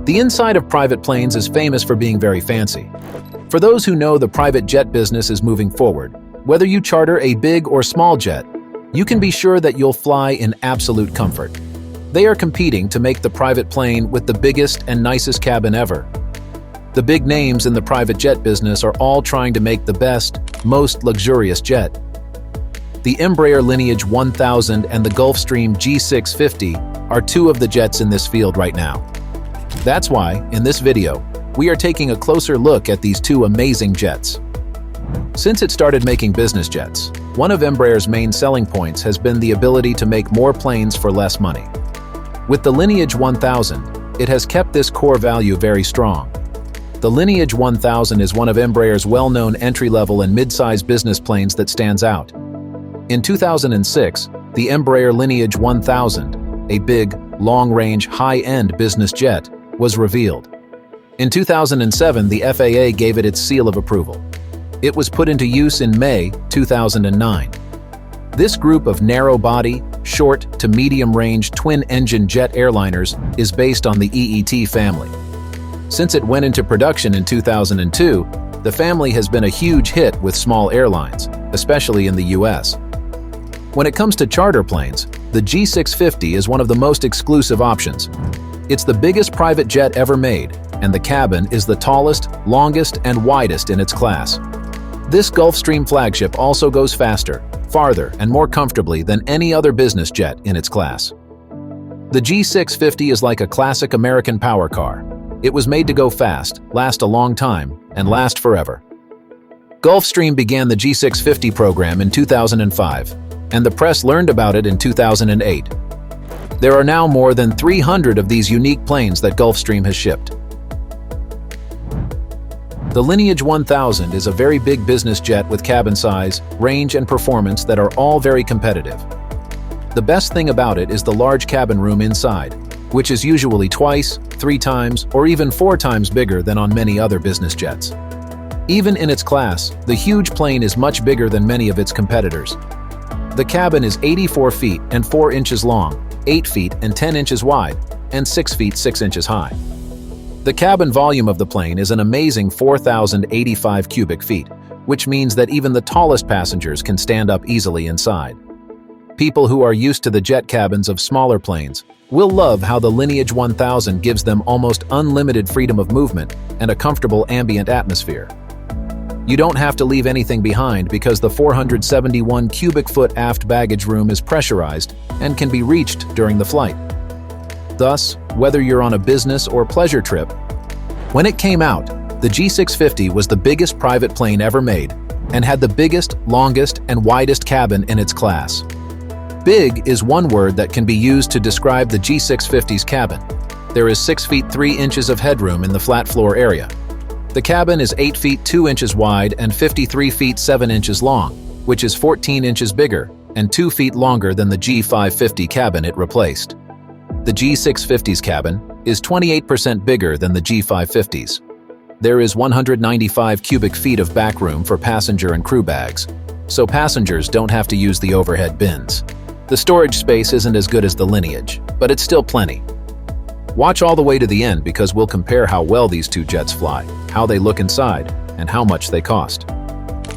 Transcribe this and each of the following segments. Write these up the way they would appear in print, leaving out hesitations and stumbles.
The inside of private planes is famous for being very fancy. For those who know, the private jet business is moving forward. Whether you charter a big or small jet, you can be sure that you'll fly in absolute comfort. They are competing to make the private plane with the biggest and nicest cabin ever. The big names in the private jet business are all trying to make the best, most luxurious jet. The Embraer Lineage 1000 and the Gulfstream G650 are two of the jets in this field right now. That's why, in this video, we are taking a closer look at these two amazing jets. Since it started making business jets, one of Embraer's main selling points has been the ability to make more planes for less money. With the Lineage 1000, it has kept this core value very strong. The Lineage 1000 is one of Embraer's well-known entry-level and mid-size business planes that stands out. In 2006, the Embraer Lineage 1000, a big, long-range, high-end business jet, was revealed. In 2007, the FAA gave it its seal of approval. It was put into use in May 2009. This group of narrow-body, short to medium-range twin-engine jet airliners is based on the EET family. Since it went into production in 2002, the family has been a huge hit with small airlines, especially in the US. When it comes to charter planes, the G650 is one of the most exclusive options. It's the biggest private jet ever made, and the cabin is the tallest, longest, and widest in its class. This Gulfstream flagship also goes faster, farther, and more comfortably than any other business jet in its class. The G650 is like a classic American power car. It was made to go fast, last a long time, and last forever. Gulfstream began the G650 program in 2005, and the press learned about it in 2008. There are now more than 300 of these unique planes that Gulfstream has shipped. The Lineage 1000 is a very big business jet with cabin size, range, and performance that are all very competitive. The best thing about it is the large cabin room inside, which is usually twice, 3 times, or even 4 times bigger than on many other business jets. Even in its class, the huge plane is much bigger than many of its competitors. The cabin is 84 feet and 4 inches long, 8 feet and 10 inches wide, and 6 feet 6 inches high. The cabin volume of the plane is an amazing 4,085 cubic feet, which means that even the tallest passengers can stand up easily inside. People who are used to the jet cabins of smaller planes will love how the Lineage 1000 gives them almost unlimited freedom of movement and a comfortable ambient atmosphere. You don't have to leave anything behind because the 471 cubic foot aft baggage room is pressurized and can be reached during the flight. Thus, whether you're on a business or pleasure trip, when it came out, the G650 was the biggest private plane ever made and had the biggest, longest, and widest cabin in its class. Big is one word that can be used to describe the G650's cabin. There is 6 feet 3 inches of headroom in the flat floor area. The cabin is 8 feet 2 inches wide and 53 feet 7 inches long, which is 14 inches bigger and 2 feet longer than the G550 cabin it replaced. The G650's cabin is 28% bigger than the G550's. There is 195 cubic feet of backroom for passenger and crew bags, so passengers don't have to use the overhead bins. The storage space isn't as good as the Lineage, but it's still plenty. Watch all the way to the end because we'll compare how well these two jets fly, how they look inside, and how much they cost.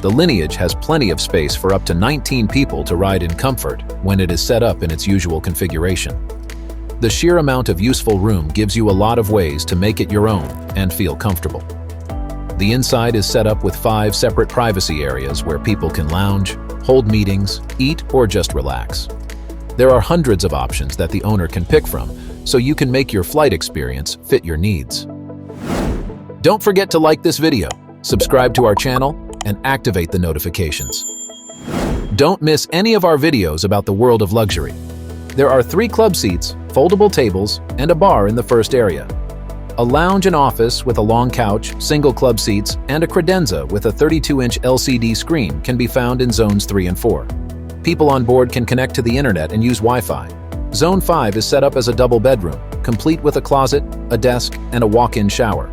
The Lineage has plenty of space for up to 19 people to ride in comfort when it is set up in its usual configuration. The sheer amount of useful room gives you a lot of ways to make it your own and feel comfortable. The inside is set up with 5 separate privacy areas where people can lounge, hold meetings, eat, or just relax. There are hundreds of options that the owner can pick from, so you can make your flight experience fit your needs. Don't forget to like this video, subscribe to our channel, and activate the notifications. Don't miss any of our videos about the world of luxury. There are 3 club seats, foldable tables, and a bar in the first area. A lounge and office with a long couch, single club seats, and a credenza with a 32-inch LCD screen can be found in Zones 3 and 4. People on board can connect to the internet and use Wi-Fi. Zone 5 is set up as a double bedroom, complete with a closet, a desk, and a walk-in shower.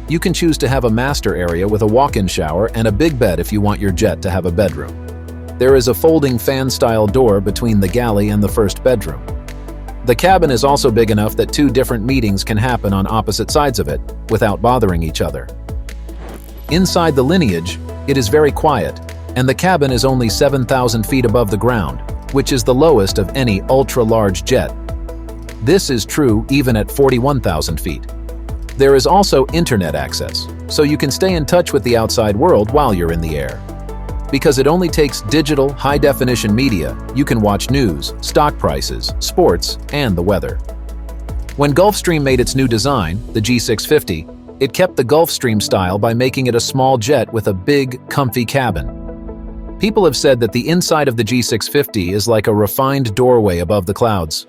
You can choose to have a master area with a walk-in shower and a big bed if you want your jet to have a bedroom. There is a folding fan-style door between the galley and the first bedroom. The cabin is also big enough that two different meetings can happen on opposite sides of it without bothering each other. Inside the Lineage, it is very quiet, and the cabin is only 7,000 feet above the ground, which is the lowest of any ultra-large jet. This is true even at 41,000 feet. There is also internet access, so you can stay in touch with the outside world while you're in the air. Because it only takes digital, high-definition media, you can watch news, stock prices, sports, and the weather. When Gulfstream made its new design, the G650, it kept the Gulfstream style by making it a small jet with a big, comfy cabin. People have said that the inside of the G650 is like a refined doorway above the clouds.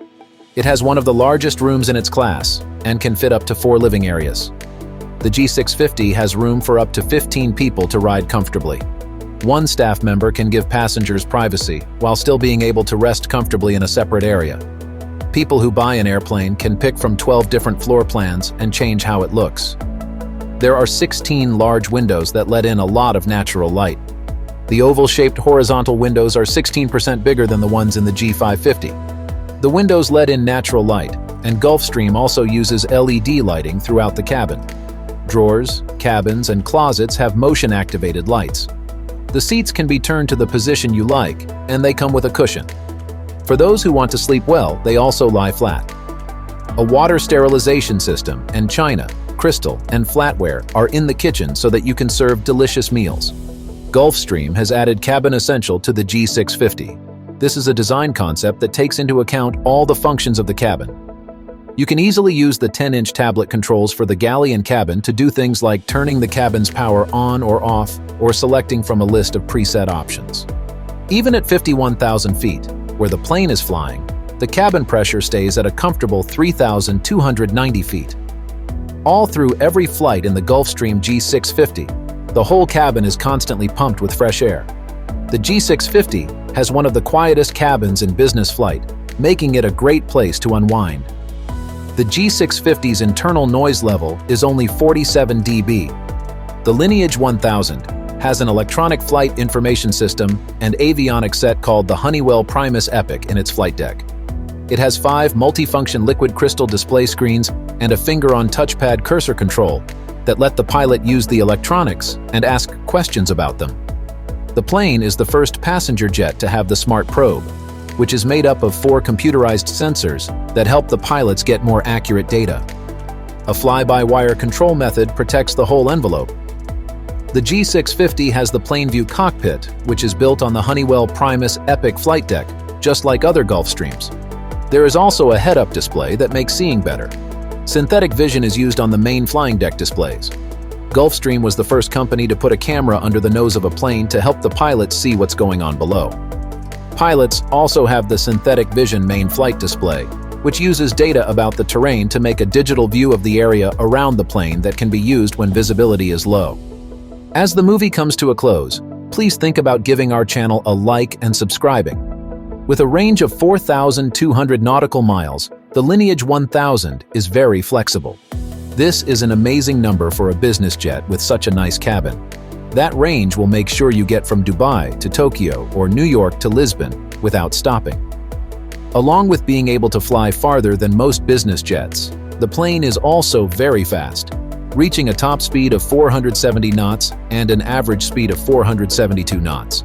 It has one of the largest rooms in its class and can fit up to 4 living areas. The G650 has room for up to 15 people to ride comfortably. One staff member can give passengers privacy while still being able to rest comfortably in a separate area. People who buy an airplane can pick from 12 different floor plans and change how it looks. There are 16 large windows that let in a lot of natural light. The oval-shaped horizontal windows are 16% bigger than the ones in the G550. The windows let in natural light, and Gulfstream also uses LED lighting throughout the cabin. Drawers, cabins, and closets have motion-activated lights. The seats can be turned to the position you like, and they come with a cushion. For those who want to sleep well, they also lie flat. A water sterilization system and china, crystal, and flatware are in the kitchen so that you can serve delicious meals. Gulfstream has added Cabin Essential to the G650. This is a design concept that takes into account all the functions of the cabin. You can easily use the 10-inch tablet controls for the galley and cabin to do things like turning the cabin's power on or off, or selecting from a list of preset options. Even at 51,000 feet, where the plane is flying, the cabin pressure stays at a comfortable 3,290 feet. All through every flight in the Gulfstream G650, the whole cabin is constantly pumped with fresh air. The G650 has one of the quietest cabins in business flight, making it a great place to unwind. The G650's internal noise level is only 47 dB. The Lineage 1000 has an electronic flight information system and avionics set called the Honeywell Primus Epic in its flight deck. It has 5 multifunction liquid crystal display screens and a finger-on touchpad cursor control that let the pilot use the electronics and ask questions about them. The plane is the first passenger jet to have the smart probe, which is made up of 4 computerized sensors that help the pilots get more accurate data. A fly-by-wire control method protects the whole envelope. The G650 has the plane view cockpit, which is built on the Honeywell Primus Epic flight deck, just like other Gulfstreams. There is also a head-up display that makes seeing better. Synthetic vision is used on the main flying deck displays. Gulfstream was the first company to put a camera under the nose of a plane to help the pilots see what's going on below. Pilots also have the synthetic vision main flight display, which uses data about the terrain to make a digital view of the area around the plane that can be used when visibility is low. As the movie comes to a close, please think about giving our channel a like and subscribing. With a range of 4,200 nautical miles, the Lineage 1000 is very flexible. This is an amazing number for a business jet with such a nice cabin. That range will make sure you get from Dubai to Tokyo or New York to Lisbon without stopping. Along with being able to fly farther than most business jets, the plane is also very fast, reaching a top speed of 470 knots and an average speed of 472 knots.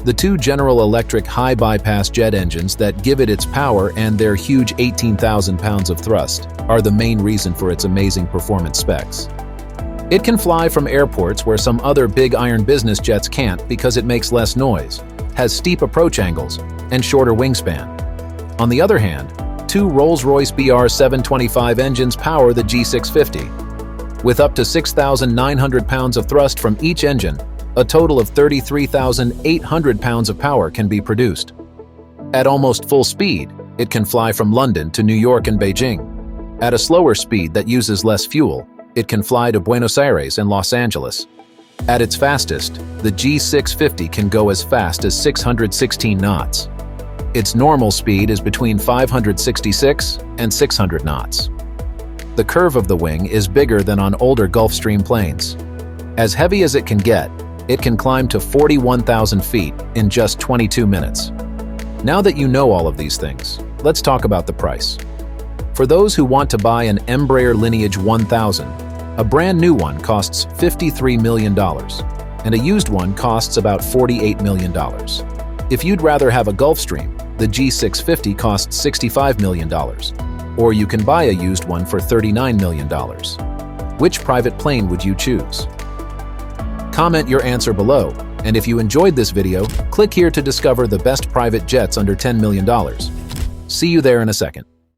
The 2 General Electric high-bypass jet engines that give it its power and their huge 18,000 pounds of thrust are the main reason for its amazing performance specs. It can fly from airports where some other big iron business jets can't because it makes less noise, has steep approach angles, and shorter wingspan. On the other hand, 2 Rolls-Royce BR725 engines power the G650. With up to 6,900 pounds of thrust from each engine, a total of 33,800 pounds of power can be produced. At almost full speed, it can fly from London to New York and Beijing. At a slower speed that uses less fuel, it can fly to Buenos Aires and Los Angeles. At its fastest, the G650 can go as fast as 616 knots. Its normal speed is between 566 and 600 knots. The curve of the wing is bigger than on older Gulfstream planes. As heavy as it can climb to 41,000 feet in just 22 minutes. Now that you know all of these things, let's talk about the price. For those who want to buy an Embraer Lineage 1000, a brand new one costs $53 million, and a used one costs about $48 million. If you'd rather have a Gulfstream, the G650 costs $65 million, or you can buy a used one for $39 million. Which private plane would you choose? Comment your answer below, and if you enjoyed this video, click here to discover the best private jets under $10 million. See you there in a second.